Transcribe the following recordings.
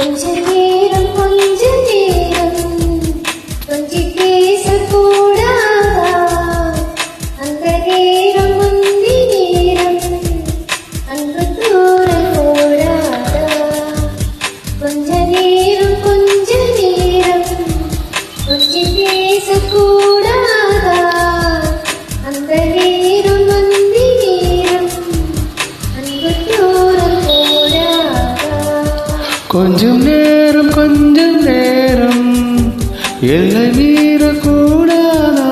கொஞ்ச நேரம் கொஞ்சி பேசக்கூடாதா? அந்த நேரம் முந்தி நேரம் அன்பு தூரக்கூடாதா? கொஞ்ச நேரம் கொஞ்சி பேசக்கூடாதா? அந்த நேரம் முந்தி நேரம் அன்பு தூரக்கூடாதா? கொஞ்சம் நேரம் எல்லை மீறக்கூடாதா?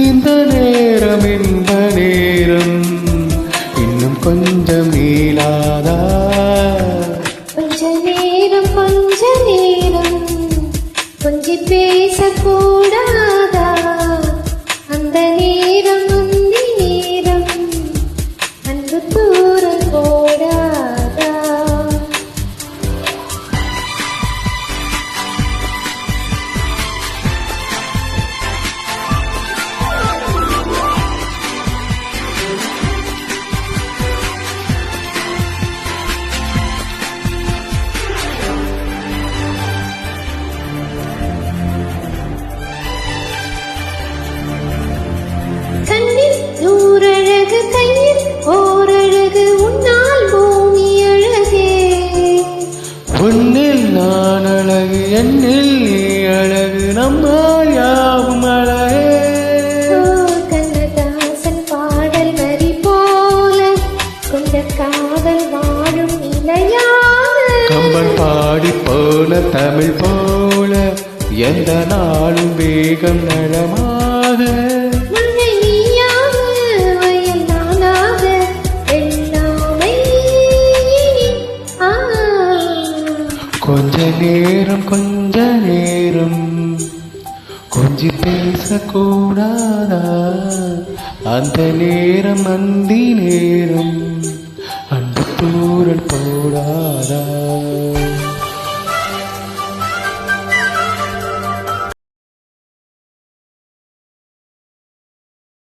இந்த நேரம் இந்த நேரம் இன்னும் கொஞ்சம் நீளாதா? கொஞ்ச நேரம் கொஞ்சி பேசக்கூடாதா? அந்த நேரம் முந்தி நேரம் அன்பு தூரக்கூடாதா? கண்ணில் நூறழகு கையில் ஓரழகு உன்னால் பூமி அழகே. உன்னில் நான் அழகு என்னில் நீ அழகு நம்மால் யாவும் அழகே. கண்ணதாசன் பாடல் வரி போல கொண்ட காதல் வாழும் நிலையாக கம்பன் பாடி போன தமிழ் போல எந்த நாளும் வேகம் நலமாக மழை நீயாக வயல் நானாக எல்லாமே கொஞ்ச நேரம் கொஞ்சி பேசக்கூடாதா? அந்த நேரம் அந்தி நேரம் அன்பு தூரல் போடாதா?